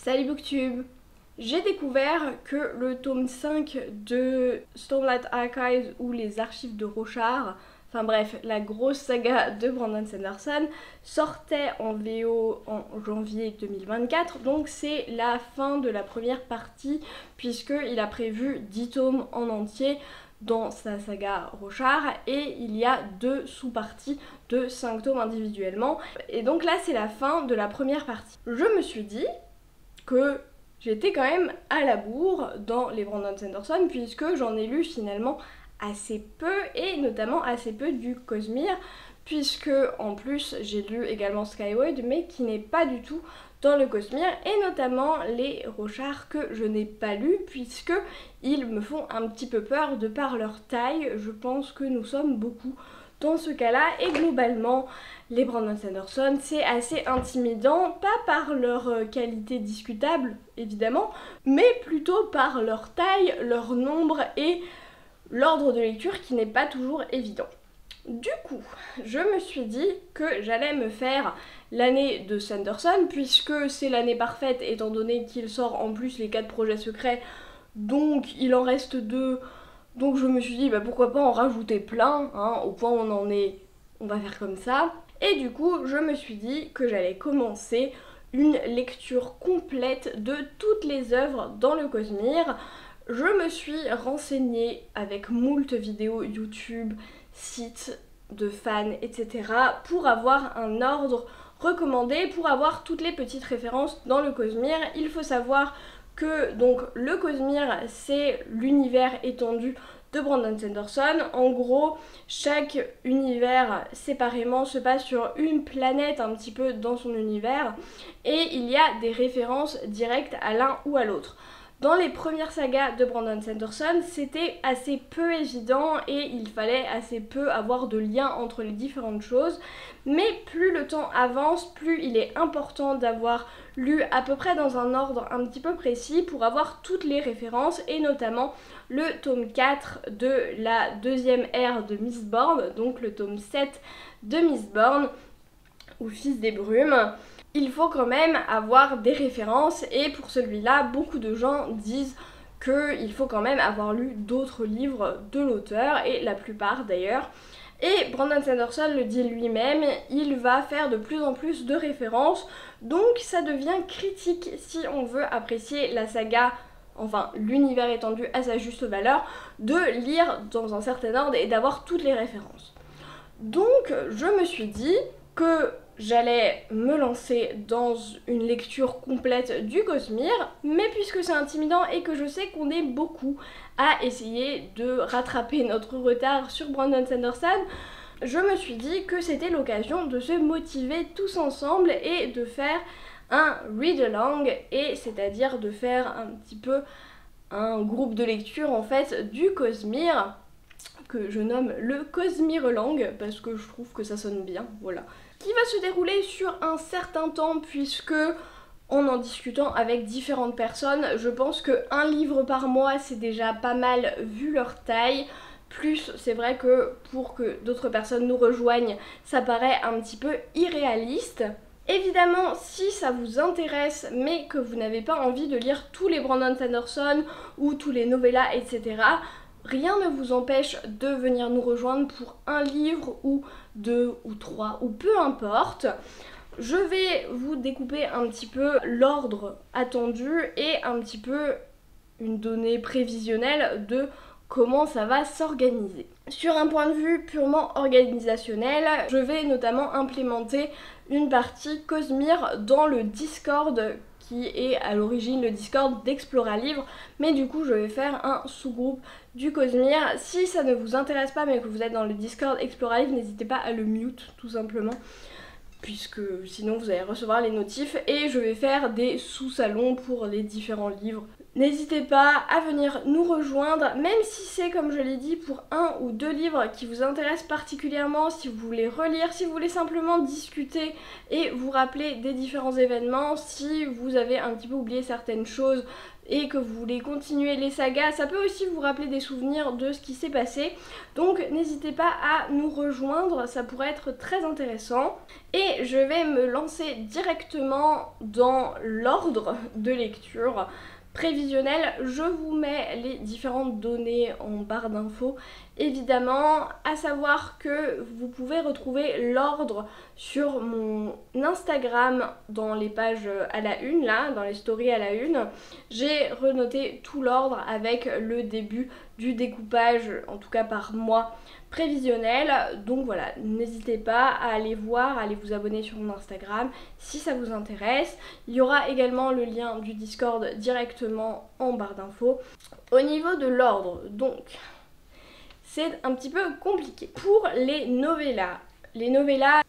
Salut Booktube! J'ai découvert que le tome 5 de Stormlight Archives ou les archives de Rochard, enfin bref, la grosse saga de Brandon Sanderson, sortait en VO en janvier 2024, donc c'est la fin de la première partie puisqu'il a prévu 10 tomes en entier dans sa saga Rochard et il y a 2 sous-parties de 5 tomes individuellement. Et donc là c'est la fin de la première partie. Je me suis dit que j'étais quand même à la bourre dans les Brandon Sanderson puisque j'en ai lu finalement assez peu et notamment assez peu du Cosmere puisque en plus j'ai lu également Skyward mais qui n'est pas du tout dans le Cosmere et notamment les Rochard que je n'ai pas lu puisque ils me font un petit peu peur de par leur taille. Je pense que nous sommes beaucoup dans ce cas-là et globalement les Brandon Sanderson c'est assez intimidant, pas par leur qualité discutable évidemment, mais plutôt par leur taille, leur nombre et l'ordre de lecture qui n'est pas toujours évident. Du coup, je me suis dit que j'allais me faire l'année de Sanderson puisque c'est l'année parfaite étant donné qu'il sort en plus les 4 projets secrets, donc il en reste 2. Donc je me suis dit pourquoi pas en rajouter plein, hein, au point où on en est, on va faire comme ça. Et du coup je me suis dit que j'allais commencer une lecture complète de toutes les œuvres dans le Cosmere. Je me suis renseignée avec moult vidéos YouTube, sites de fans, etc. pour avoir un ordre recommandé, pour avoir toutes les petites références dans le Cosmere. Il faut savoir que donc le Cosmere c'est l'univers étendu de Brandon Sanderson. En gros, chaque univers séparément se passe sur une planète un petit peu dans son univers et il y a des références directes à l'un ou à l'autre. Dans les premières sagas de Brandon Sanderson, c'était assez peu évident et il fallait assez peu avoir de lien entre les différentes choses. Mais plus le temps avance, plus il est important d'avoir lu à peu près dans un ordre un petit peu précis pour avoir toutes les références et notamment le tome 4 de la deuxième ère de Mistborn, donc le tome 7 de Mistborn ou Fils des Brumes. Il faut quand même avoir des références et pour celui-là, beaucoup de gens disent qu'il faut quand même avoir lu d'autres livres de l'auteur et la plupart d'ailleurs. Et Brandon Sanderson le dit lui-même, il va faire de plus en plus de références, donc ça devient critique si on veut apprécier la saga, enfin l'univers étendu à sa juste valeur, de lire dans un certain ordre et d'avoir toutes les références. Donc je me suis dit que j'allais me lancer dans une lecture complète du Cosmere, mais puisque c'est intimidant et que je sais qu'on est beaucoup à essayer de rattraper notre retard sur Brandon Sanderson, je me suis dit que c'était l'occasion de se motiver tous ensemble et de faire un read-along, et c'est-à-dire de faire un petit peu un groupe de lecture en fait du Cosmere, que je nomme le Cosmerelang parce que je trouve que ça sonne bien, voilà. Qui va se dérouler sur un certain temps puisque en discutant avec différentes personnes, je pense qu'un livre par mois c'est déjà pas mal vu leur taille. Plus c'est vrai que pour que d'autres personnes nous rejoignent, ça paraît un petit peu irréaliste. Évidemment, si ça vous intéresse mais que vous n'avez pas envie de lire tous les Brandon Sanderson ou tous les novellas, etc., rien ne vous empêche de venir nous rejoindre pour un livre ou 2 ou 3 ou peu importe. Je vais vous découper un petit peu l'ordre attendu et un petit peu une donnée prévisionnelle de comment ça va s'organiser. Sur un point de vue purement organisationnel, je vais notamment implémenter une partie Cosmere dans le Discord qui est à l'origine le Discord d'Exploralivre, mais du coup je vais faire un sous-groupe du Cosmere. Si ça ne vous intéresse pas mais que vous êtes dans le Discord Exploralivre, n'hésitez pas à le mute tout simplement, puisque sinon vous allez recevoir les notifs, et je vais faire des sous-salons pour les différents livres. N'hésitez pas à venir nous rejoindre, même si c'est, comme je l'ai dit, pour 1 ou 2 livres qui vous intéressent particulièrement, si vous voulez relire, si vous voulez simplement discuter et vous rappeler des différents événements, si vous avez un petit peu oublié certaines choses et que vous voulez continuer les sagas, ça peut aussi vous rappeler des souvenirs de ce qui s'est passé. Donc n'hésitez pas à nous rejoindre, ça pourrait être très intéressant. Et et je vais me lancer directement dans l'ordre de lecture prévisionnel. Je vous mets les différentes données en barre d'infos évidemment, à savoir que vous pouvez retrouver l'ordre sur mon Instagram dans les pages à la une, là, dans les stories à la une. J'ai renoté tout l'ordre avec le début du découpage, en tout cas par mois prévisionnel. Donc voilà, n'hésitez pas à aller voir, à aller vous abonner sur mon Instagram si ça vous intéresse. Il y aura également le lien du Discord directement en barre d'infos. Au niveau de l'ordre, donc, c'est un petit peu compliqué. Pour les novellas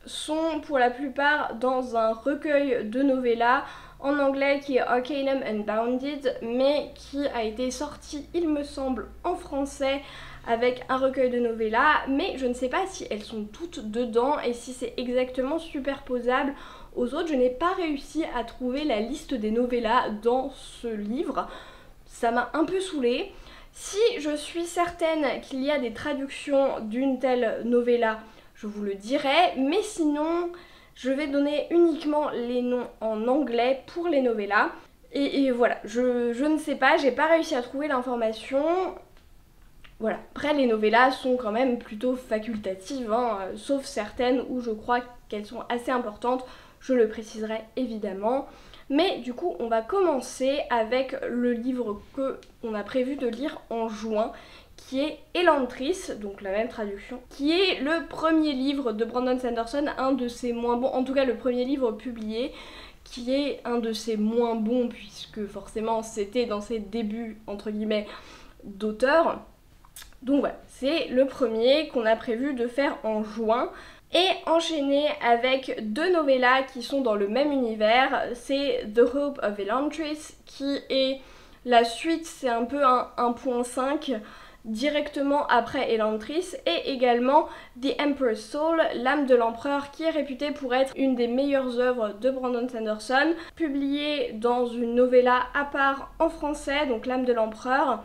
sont pour la plupart dans un recueil de novellas en anglais qui est Arcanum Unbounded, mais qui a été sorti, il me semble, en français avec un recueil de novellas, mais je ne sais pas si elles sont toutes dedans et si c'est exactement superposable aux autres. Je n'ai pas réussi à trouver la liste des novellas dans ce livre, ça m'a un peu saoulée. Si je suis certaine qu'il y a des traductions d'une telle novella, je vous le dirai, mais sinon je vais donner uniquement les noms en anglais pour les novellas. Et voilà, je ne sais pas, j'ai pas réussi à trouver l'information. Voilà, après les novellas sont quand même plutôt facultatives, hein, sauf certaines où je crois qu'elles sont assez importantes, je le préciserai évidemment. Mais du coup, on va commencer avec le livre qu'on a prévu de lire en juin, qui est Elantris, donc la même traduction, qui est le premier livre de Brandon Sanderson, un de ses moins bons, en tout cas le premier livre publié, qui est un de ses moins bons, puisque forcément c'était dans ses débuts, entre guillemets, d'auteur. Donc voilà, c'est le premier qu'on a prévu de faire en juin. Et enchaîner avec deux novellas qui sont dans le même univers, c'est The Hope of Elantris, qui est la suite, c'est un peu un 1.5 directement après Elantris, et également The Emperor's Soul, l'âme de l'empereur, qui est réputée pour être une des meilleures œuvres de Brandon Sanderson, publiée dans une novella à part en français, donc l'âme de l'empereur.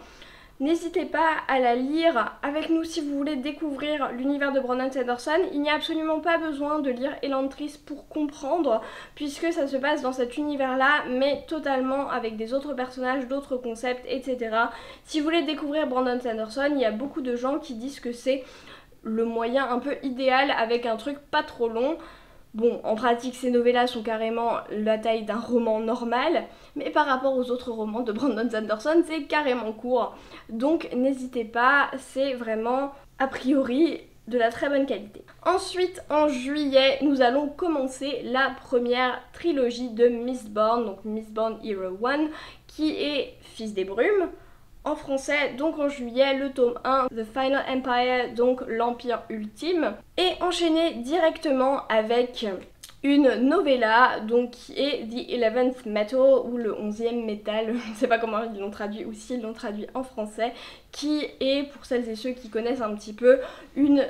N'hésitez pas à la lire avec nous si vous voulez découvrir l'univers de Brandon Sanderson. Il n'y a absolument pas besoin de lire Elantris pour comprendre, puisque ça se passe dans cet univers-là, mais totalement avec des autres personnages, d'autres concepts, etc. Si vous voulez découvrir Brandon Sanderson, il y a beaucoup de gens qui disent que c'est le moyen un peu idéal avec un truc pas trop long. Bon, en pratique, ces novellas sont carrément la taille d'un roman normal, mais par rapport aux autres romans de Brandon Sanderson, c'est carrément court. Donc n'hésitez pas, c'est vraiment, a priori, de la très bonne qualité. Ensuite, en juillet, nous allons commencer la première trilogie de Mistborn, donc Mistborn Hero 1, qui est Fils des Brumes. En français, donc en juillet, le tome 1, The Final Empire, donc l'Empire Ultime. Et enchaîner directement avec une novella, donc qui est The 11th Metal, ou le 11e métal, je ne sais pas comment ils l'ont traduit ou s'ils l'ont traduit en français, qui est, pour celles et ceux qui connaissent un petit peu, une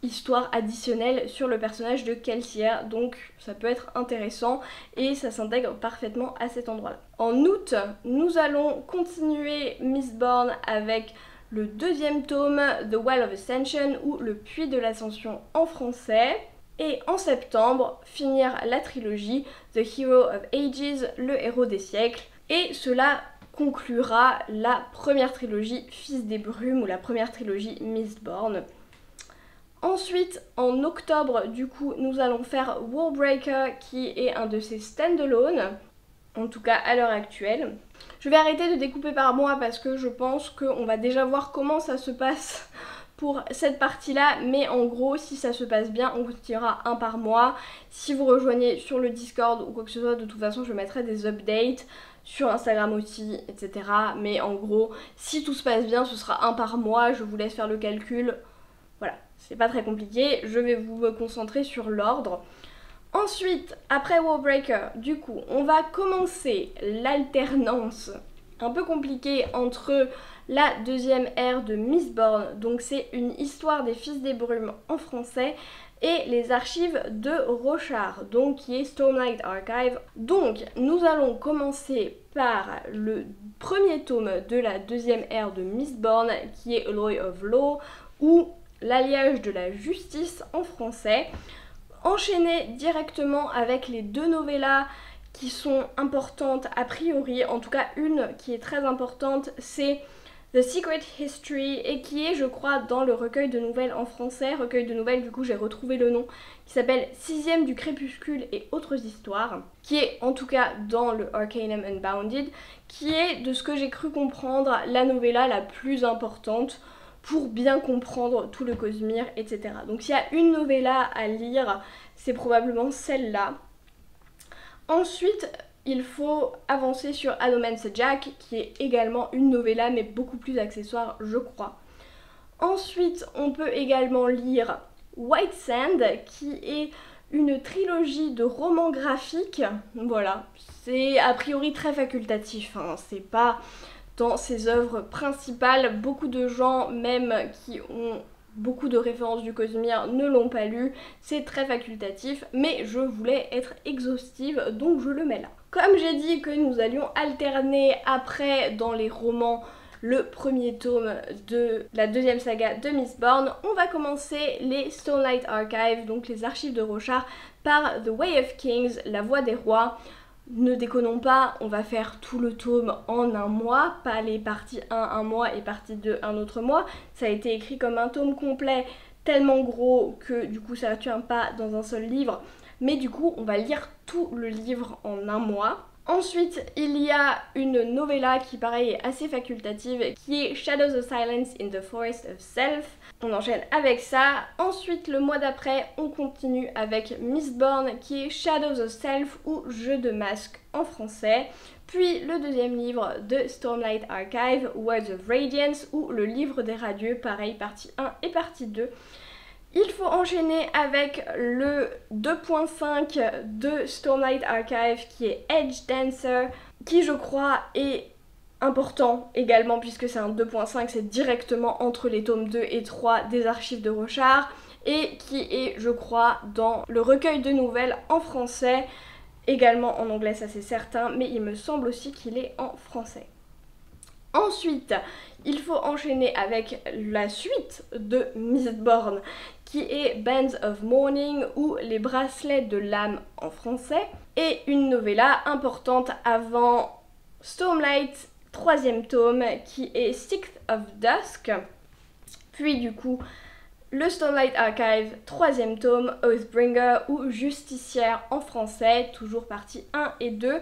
histoire additionnelle sur le personnage de Kelsier, donc ça peut être intéressant et ça s'intègre parfaitement à cet endroit-là. En août, nous allons continuer Mistborn avec le deuxième tome, The Well of Ascension, ou Le Puits de l'Ascension en français. Et en septembre, finir la trilogie The Hero of Ages, le héros des siècles. Et cela conclura la première trilogie Fils des Brumes, ou la première trilogie Mistborn. Ensuite, en octobre, du coup, nous allons faire Warbreaker, qui est un de ces stand-alone, en tout cas à l'heure actuelle. Je vais arrêter de découper par mois parce que je pense qu'on va déjà voir comment ça se passe pour cette partie-là, mais en gros, si ça se passe bien, on continuera un par mois. Si vous rejoignez sur le Discord ou quoi que ce soit, de toute façon, je mettrai des updates sur Instagram aussi, etc. Mais en gros, si tout se passe bien, ce sera un par mois, je vous laisse faire le calcul. Voilà, c'est pas très compliqué, je vais vous concentrer sur l'ordre. Ensuite, après Warbreaker, du coup, on va commencer l'alternance un peu compliquée entre la deuxième ère de Mistborn, donc c'est une histoire des Fils des Brumes en français, et les archives de Roshar, donc qui est Stormlight Archive. Donc nous allons commencer par le premier tome de la deuxième ère de Mistborn, qui est Alloy of Law, ou l'alliage de la justice en français. enchaîner directement avec les deux novellas qui sont importantes a priori, en tout cas une qui est très importante, c'est The Secret History, et qui est, je crois, dans le recueil de nouvelles en français, recueil de nouvelles, du coup j'ai retrouvé le nom, qui s'appelle 6e du crépuscule et autres histoires, qui est en tout cas dans le Arcanum Unbounded, qui est, de ce que j'ai cru comprendre, la novella la plus importante pour bien comprendre tout le Cosmere, etc. Donc s'il y a une novella à lire, c'est probablement celle-là. Ensuite, il faut avancer sur Anomense Jack, qui est également une novella, mais beaucoup plus accessoire, je crois. Ensuite, on peut également lire White Sand, qui est une trilogie de romans graphiques. Voilà, c'est a priori très facultatif, hein. C'est pas dans ses œuvres principales. Beaucoup de gens, même qui ont beaucoup de références du Cosmere, ne l'ont pas lu. C'est très facultatif, mais je voulais être exhaustive, donc je le mets là. Comme j'ai dit que nous allions alterner après dans les romans le premier tome de la deuxième saga de Mistborn, on va commencer les Stormlight Archive, donc les archives de Roshar, par The Way of Kings, la voie des rois. Ne déconnons pas, on va faire tout le tome en un mois, pas les parties 1 un mois et partie 2 un autre mois. Ça a été écrit comme un tome complet, tellement gros que du coup ça ne tient pas dans un seul livre. Mais du coup on va lire tout le livre en un mois. Ensuite, il y a une novella qui pareil est assez facultative, qui est Shadows of Silence in the Forest of Self. On enchaîne avec ça. Ensuite, le mois d'après, on continue avec Mistborn, qui est Shadows of Self ou Jeu de masque en français. Puis le deuxième livre de Stormlight Archive, Words of Radiance, ou le livre des radieux, pareil, partie 1 et partie 2. Il faut enchaîner avec le 2.5 de Stormlight Archive qui est Edge Dancer, qui je crois est important également puisque c'est un 2.5, c'est directement entre les tomes 2 et 3 des archives de Roshar, et qui est, je crois, dans le recueil de nouvelles en français, également en anglais, ça c'est certain, mais il me semble aussi qu'il est en français. Ensuite, il faut enchaîner avec la suite de Mistborn, qui est Bands of Mourning ou Les bracelets de l'âme en français, et une novella importante avant Stormlight, 3e tome, qui est Sixth of Dusk, puis du coup le Stormlight Archive, 3e tome, Oathbringer ou Justicière en français, toujours partie 1 et 2.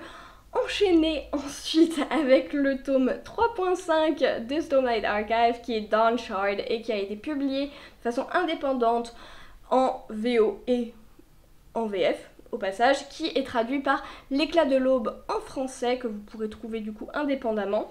Enchaîné ensuite avec le tome 3.5 de Stormlight Archive qui est Dawnshard et qui a été publié de façon indépendante en VO et en VF au passage, qui est traduit par L'éclat de l'aube en français que vous pourrez trouver du coup indépendamment.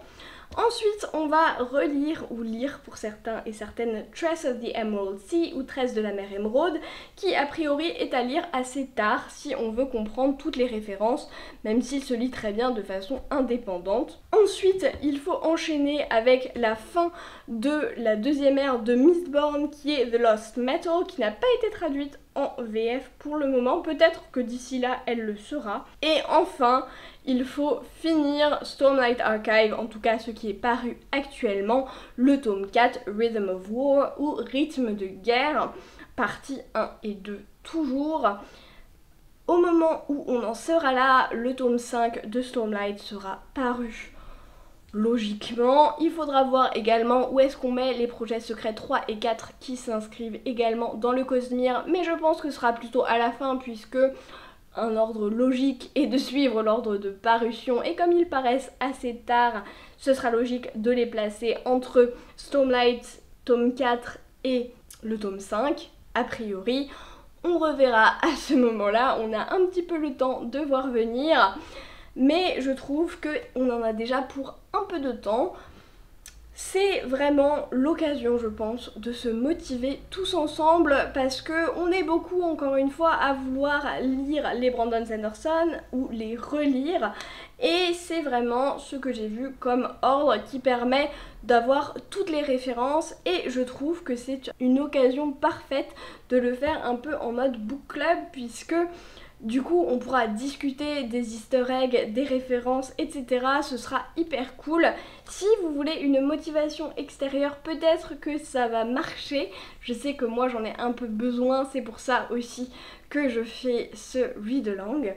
Ensuite, on va relire ou lire pour certains et certaines Trace of the Emerald Sea ou Trace de la mer émeraude, qui a priori est à lire assez tard si on veut comprendre toutes les références, même s'il se lit très bien de façon indépendante. Ensuite, il faut enchaîner avec la fin de la deuxième ère de Mistborn, qui est The Lost Metal, qui n'a pas été traduite en VF pour le moment, peut-être que d'ici là elle le sera. Et enfin, il faut finir Stormlight Archive, en tout cas ce qui est paru actuellement, le tome 4, Rhythm of War ou Rythme de guerre, partie 1 et 2 toujours. Au moment où on en sera là, le tome 5 de Stormlight sera paru. Logiquement, il faudra voir également où est-ce qu'on met les projets secrets 3 et 4 qui s'inscrivent également dans le Cosmere, mais je pense que ce sera plutôt à la fin puisque un ordre logique est de suivre l'ordre de parution, et comme ils paraissent assez tard, ce sera logique de les placer entre Stormlight tome 4 et le tome 5, a priori. On reverra à ce moment-là, on a un petit peu le temps de voir venir. Mais je trouve qu'on en a déjà pour un peu de temps. C'est vraiment l'occasion, je pense, de se motiver tous ensemble parce qu'on est beaucoup, encore une fois, à vouloir lire les Brandon Sanderson ou les relire. Et c'est vraiment ce que j'ai vu comme ordre qui permet d'avoir toutes les références, et je trouve que c'est une occasion parfaite de le faire un peu en mode book club puisque Du coup, on pourra discuter des easter eggs, des références, etc. Ce sera hyper cool. Si vous voulez une motivation extérieure, peut-être que ça va marcher. Je sais que moi j'en ai un peu besoin, c'est pour ça aussi que je fais ce read-along.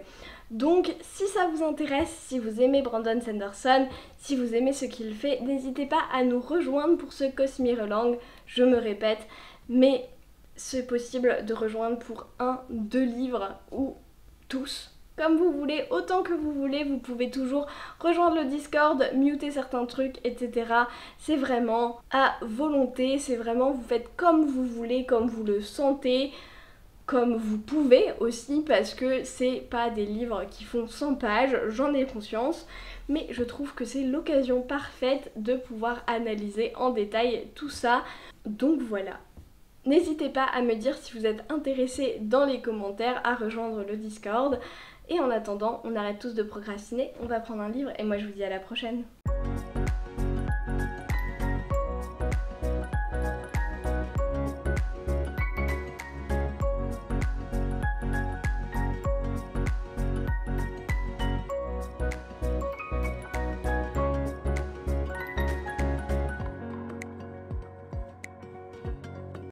Donc si ça vous intéresse, si vous aimez Brandon Sanderson, si vous aimez ce qu'il fait, n'hésitez pas à nous rejoindre pour ce Cosmirelang. Je me répète, mais c'est possible de rejoindre pour 1, 2 livres ou tous. Comme vous voulez, autant que vous voulez, vous pouvez toujours rejoindre le Discord, muter certains trucs, etc. C'est vraiment à volonté, c'est vraiment vous faites comme vous voulez, comme vous le sentez, comme vous pouvez aussi, parce que c'est pas des livres qui font 100 pages, j'en ai conscience, mais je trouve que c'est l'occasion parfaite de pouvoir analyser en détail tout ça. Donc voilà. N'hésitez pas à me dire si vous êtes intéressés dans les commentaires à rejoindre le Discord. Et en attendant, on arrête tous de procrastiner, on va prendre un livre et moi je vous dis à la prochaine.